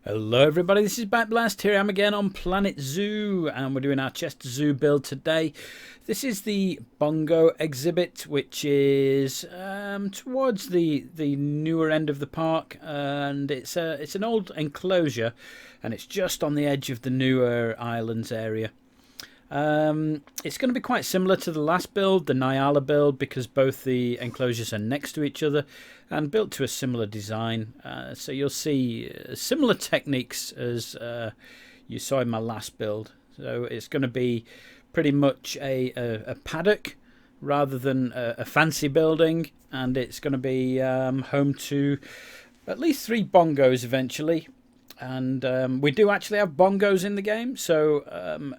Hello everybody, this is Back Blast. Here I am again on Planet Zoo, and we're doing our Chester Zoo build today. This is the Bongo exhibit, which is towards the newer end of the park, and it's an old enclosure, and it's just on the edge of the newer islands area. It's going to be quite similar to the last build, the Nyala build, because both the enclosures are next to each other and built to a similar design. So you'll see similar techniques as you saw in my last build. So it's going to be pretty much a paddock rather than a fancy building, and it's going to be home to at least 3 bongos eventually. And we do actually have bongos in the game, so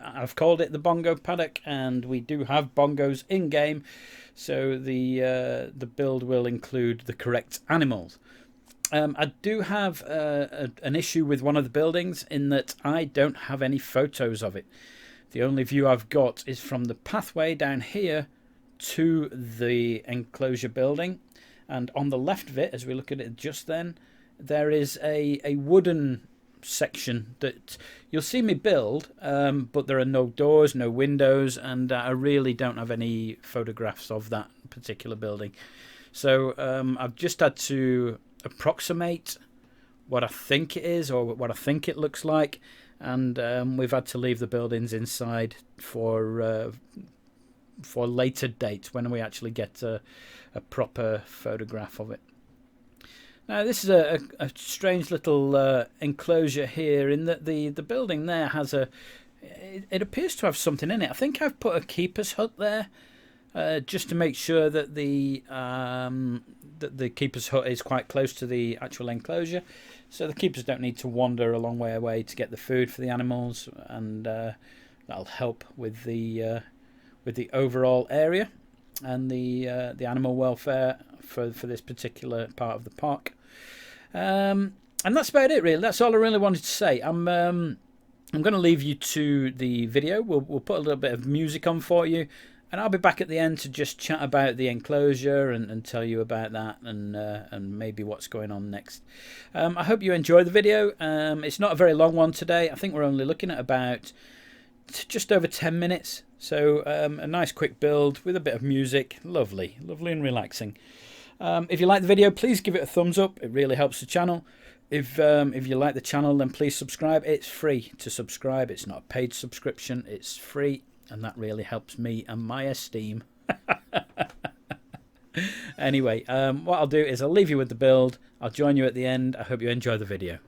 I've called it the bongo paddock, and we do have bongos in game, so the build will include the correct animals. I do have an issue with one of the buildings in that I don't have any photos of it. The only view I've got is from the pathway down here to the enclosure building, and on the left of it, as we look at it just then, there is a wooden section that you'll see me build, but there are no doors, no windows, and I really don't have any photographs of that particular building. So I've just had to approximate what I think it is, or what I think it looks like, and we've had to leave the buildings inside for later dates when we actually get a proper photograph of it. Now this is a strange little enclosure here, in that the building there has it appears to have something in it. I think I've put a keeper's hut there just to make sure that the keeper's hut is quite close to the actual enclosure, so the keepers don't need to wander a long way away to get the food for the animals, and that'll help with the overall area and the animal welfare for this particular part of the park. And that's about it, really. That's all I really wanted to say. I'm going to leave you to the video. We'll put a little bit of music on for you, and I'll be back at the end to just chat about the enclosure and tell you about that, and maybe what's going on next. I hope you enjoy the video. It's not a very long one today. I think we're only looking at about just over 10 minutes. So a nice quick build with a bit of music. Lovely and relaxing. If you like the video, please give it a thumbs up. It really helps the channel. If you like the channel, then please subscribe. It's free to subscribe. It's not a paid subscription. It's free, and that really helps me and my esteem. Anyway, what I'll do is I'll leave you with the build. I'll join you at the end. I hope you enjoy the video.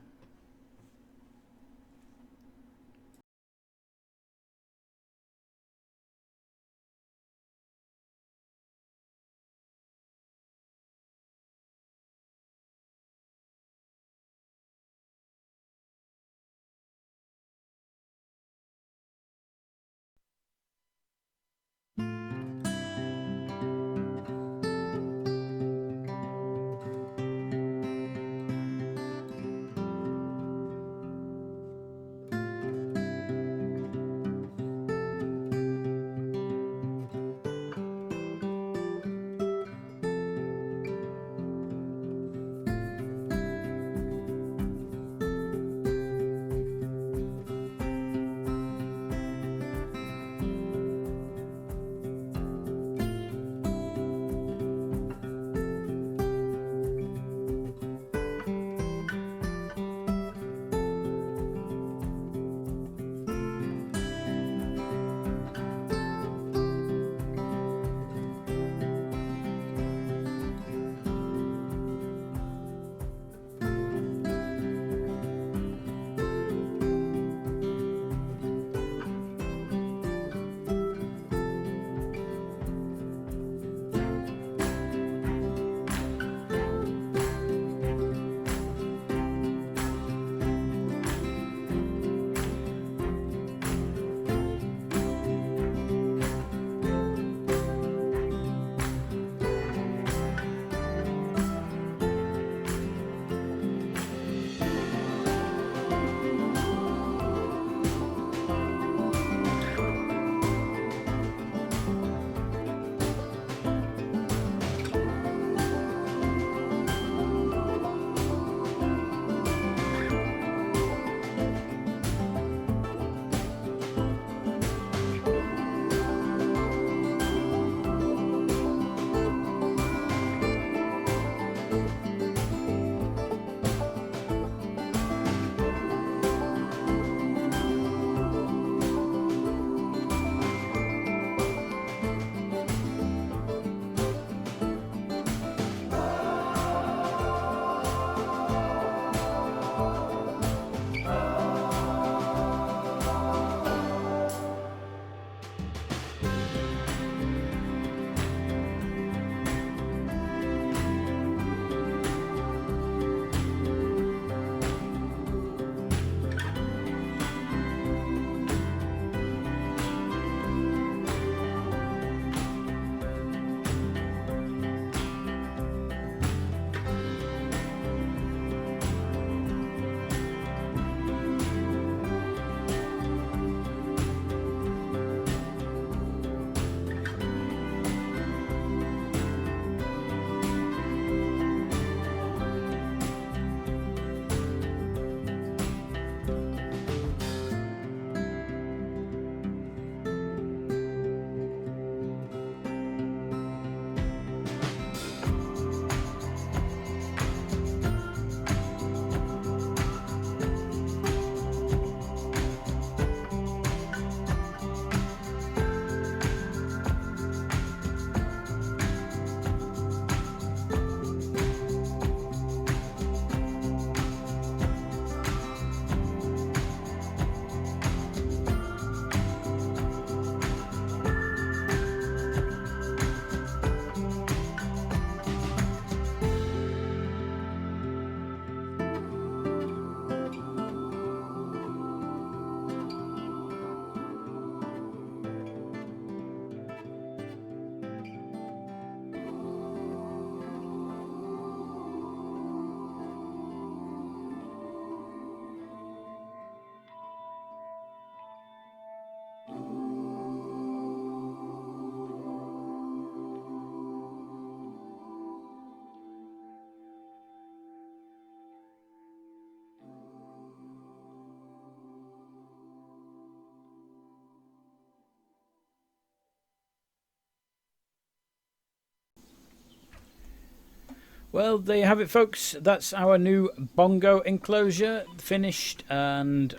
Well, there you have it, folks. That's our new Bongo enclosure finished, and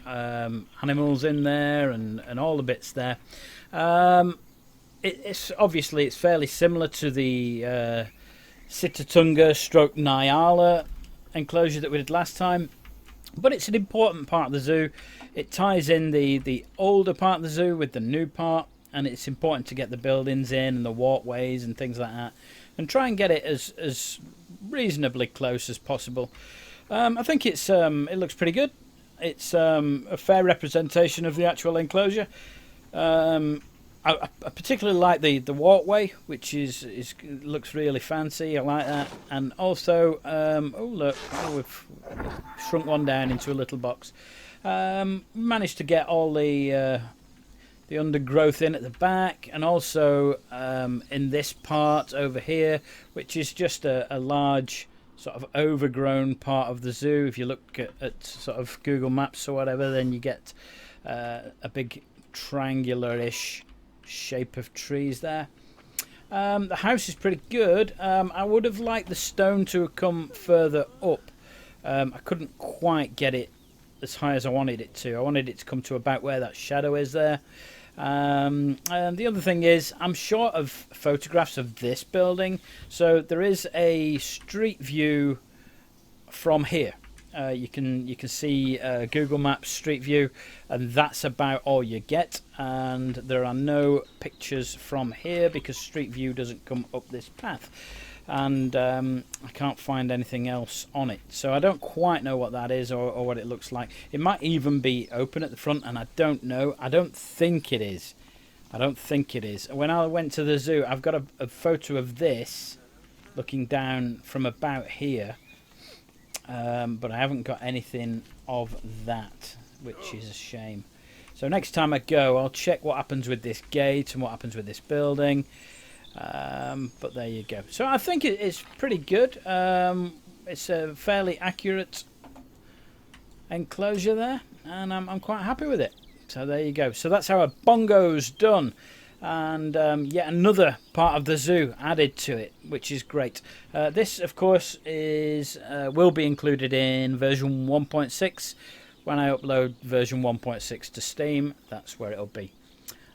animals in there, and all the bits there. It's obviously it's fairly similar to the Sitatunga stroke Nyala enclosure that we did last time, but it's an important part of the zoo. It ties in the older part of the zoo with the new part, and it's important to get the buildings in and the walkways and things like that, and try and get it as reasonably close as possible. I think it looks pretty good. It's a fair representation of the actual enclosure. I particularly like the walkway, which looks really fancy. I like that, and also oh look, we've shrunk one down into a little box. Managed to get all the undergrowth in at the back, and also in this part over here, which is just a large sort of overgrown part of the zoo. If you look at sort of Google Maps or whatever, then you get a big triangular-ish shape of trees there. The house is pretty good. I would have liked the stone to have come further up. I couldn't quite get it as high as I wanted it to. I wanted it to come to about where that shadow is there. And the other thing is, I'm short of photographs of this building, so there is a street view from here. You can see Google Maps Street View, and that's about all you get. And there are no pictures from here because Street View doesn't come up this path, and I can't find anything else on it. So I don't quite know what that is or what it looks like. It might even be open at the front, and I don't know. I don't think it is. I don't think it is. When I went to the zoo, I've got a photo of this looking down from about here. But I haven't got anything of that, which is a shame. So next time I go, I'll check what happens with this gate and what happens with this building. But there you go. So I think it's pretty good. It's a fairly accurate enclosure there, and I'm quite happy with it. So there you go. So that's how a Bongo's done. And yet another part of the zoo added to it, which is great. This, of course, will be included in version 1.6. When I upload version 1.6 to Steam, that's where it'll be.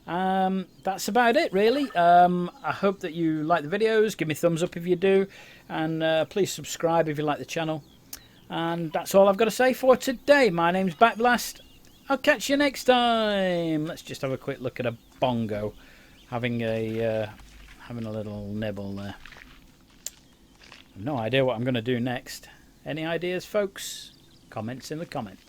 That's about it, really. I hope that you like the videos. Give me a thumbs up if you do, and please subscribe if you like the channel. And that's all I've got to say for today. My name's Backblast. I'll catch you next time. Let's just have a quick look at a Bongo having a little nibble there. I've no idea what I'm going to do next. Any ideas, folks? Comments in the comments.